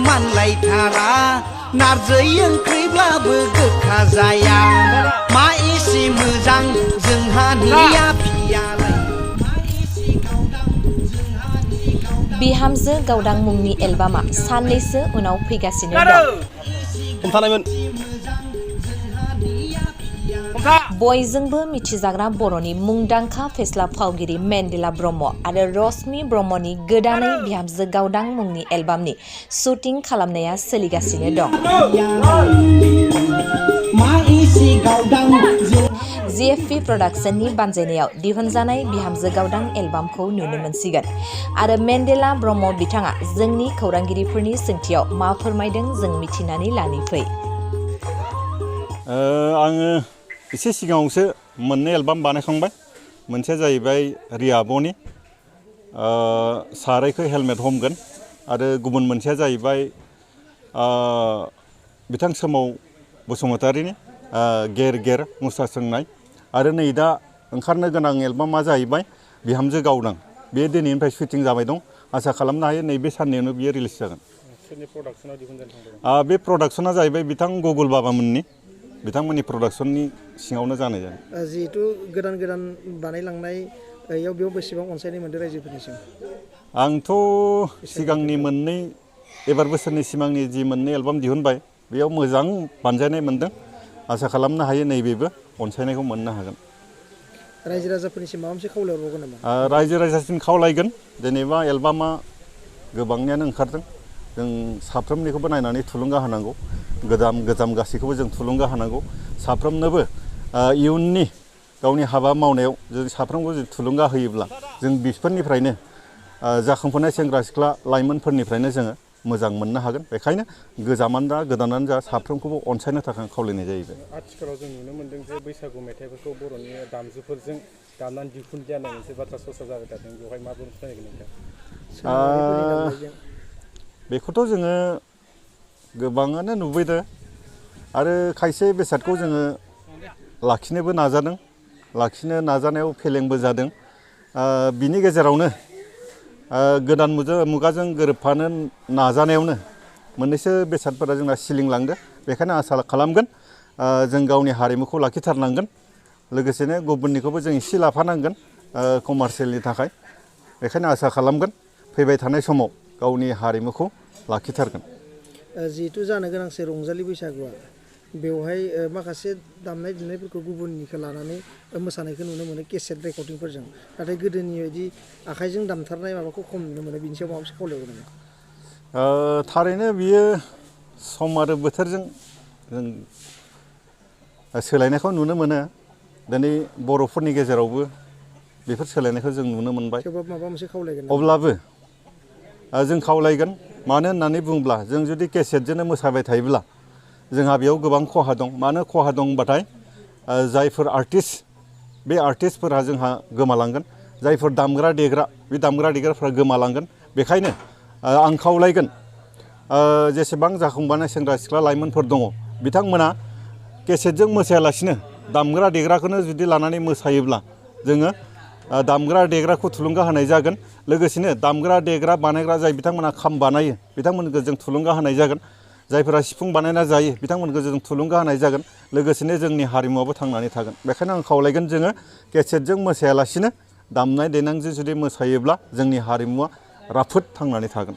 मानलायथारा नारजै ओंख्रिब्लाबो गोखा जाया मा एसे मोजां जोंहानिया फियालाय मा एसे गावदां जोंहानि गावदां बिहामजो गावदां मुंनि एलबामा साननैसो उनाव फैगासिनो दं। बयजोंबो मिथिजाग्रा बर'नि मुंदांखा फेस्ला फावगिरि मेन्डेला ब्रह्म आरो रश्मि ब्रह्मनि गोदानै बिहामजो गावदां मुंनि एलबामनि शुटिं खालामनाया सोलिगासिनो दं। GFP Productionनि बानजायनायाव दिहुनजानाय बिहामजो गावदां एलबामखौ नुनो मोनसिगोन आरो मेन्डेला ब्रह्म बिथाङा जोंनि खौरांगिरिफोरनि सोंथियाव मा फोरमायदों जों मिथिनानै लानि फै। आङो एसे सिगाङावसो मोननै एलबाम बानायखांबाय। मोनसेया जाहैबाय रियाबनि सारायखौ हेलमेट हमगोन आरो गुबुन मोनसेया जाहैबाय बिथां सोमाव बसुमतारिनि गेर गेर मुस्रा सोंनाय आरो नै दा ओंखारनो गोनां एलबामा जाहैबाय बिहामजो गावदां। बे दिनैनिफ्राय शुटिं जाबाय दं। आसा खालामनो हायो नैबे साननैयावनो बियो रिलिज जागोन। बे प्रडाक्शना जाहैबाय बिथां गगल बाबामोननि बिथांमोननि प्रडाक्शननि सिङावनो जानाय जादों। जिहेतु गोदान गोदान बानायलांनाय बेयाव बेसेबां अनसायनाय मोनदों रायजोफोरनिसिम? आंथ' सिगांनि मोननै एबार बोसोरनि सिगांनि जि मोननै एलबाम दिहुनबाय बेयाव मोजां बानजायनाय मोनदों। आसा खालामनो हायो नैबेबो अनसायनायखौ मोननो हागोन। रायजो राजाफोरनिसिम माबा मोनसे खावलायहरबावगोन नामा? रायजो राजासिम खावलायगोन। जेनेबा एलबामा गोबांनियानो ओंखारदों। जों साफ्रोमनिखौबो नायनानै थुलुंगा होनांगौ। गोजाम गासैखौबो जों थुलुंगा होनांगौ। साफ्रोमनोबो इयुननि गावनि हाबा मावनायाव जों साफ्रोमबो थुलुंगा होयोब्ला जों बिफोरनिफ्रायनो जाखांफुनाय सेंग्रा सिख्ला लाइमोनफोरनिफ्रायनो जोङो मोजां मोननो हागोन। बेखायनो गोजामानो जा गोदानानो जा साफ्रोमखौबो अनसायनो थाखाय खावलायनाय जाहैबाय। आथिखालाव जों नुनो मोन्दों जे बैसागु मेथाइफोरखौ बर'नि दामजुफोरजों दामनानै दिहुनजानाय मोनसे बाथ्रा चर्चा जाबाय थादों। बेवहाय माबोरै फोरमायगोन नोंथां? बेखौथ' जोङो गोबाङानो नुबोदों आरो खायसे बेसादखौ जोङो लाखिनोबो नाजादों। लाखिनो नाजानायाव फेलेंबो जादों। बिनि गेजेरावनो गोदान मुगाजों गोरोबफानो नाजानायावनो मोननैसो बेसादफोरा जोंना सिलिंलांदों। बेखायनो आसा खालामगोन जों गावनि हारिमुखौ लाखिथारनांगोन। लोगोसेनो गुबुननिखौबो जों एसे लाफानांगोन कमार्सियेलनि थाखाय। बेखायनो आसा खालामगोन फैबाय थानाय समाव गावनि हारिमुखौ लाखिथारगोन। जिहेतु जानो गोनांसै रंजालि बैसागुआ बेवहाय माखासे दामनाय देनायफोरखौ गुबुननिखौ लानानै मोसानायखौ नुनो मोनो केसेट रेकर्डिंफोरजों। नाथाय गोदोनि बायदि आखाइजों दामथारनाय माबाखौ खम नुनो मोनो। बिनि सायाव माबा मोनसे खावलायहरगोन नामा? थारैनो बियो सम आरो बोथोरजों जों सोलायनायखौ नुनो मोनो। दिनै बर'फोरनि गेजेरावबो बेफोर सोलायनायखौ जों नुनो मोनबाय। थेवबाबो माबा मोनसे खावलायगोन? अब्लाबो जों खावलायगोन। मानो होननानै बुङोब्ला जों जुदि केसेटजोंनो मोसाबाय थायोब्ला जोंहा बेयाव गोबां खहा दं। मानो खहा दं होनबाथाय जायफोर आर्टिस्ट बे आर्टिस्टफोरा जोंहा गोमालांगोन। जायफोर दामग्रा देग्रा बे दामग्रा देग्राफोरा गोमालांगोन। बेखायनो आं खावलायगोन जेसेबां जाखांबोनाय सेंग्रा सिख्ला लाइमोनफोर दङ बिथांमोना केसेटजों मोसायालासिनो दामग्रा देग्राखौनो जुदि लानानै मोसायोब्ला जोङो दामग्रा देग्राखौ थुलुंगा होनाय जागोन। लोगोसेनो दामग्रा देग्रा बानायग्रा जाय बिथांमोना खाम बानायो बिथांमोनखौ जों थुलुंगा होनाय जागोन। जायफोरा सिफुं बानायना जायो बिथांमोनखौ जों थुलुंगा होनाय जागोन। लोगोसेनो जोंनि हारिमुवाबो थांनानै थागोन। बेखायनो आं खावलायगोन जोङो केसेटजों मोसायालासिनो दामनाय देनायजों जुदि मोसायोब्ला जोंनि हारिमुवा राफोद थांनानै थागोन।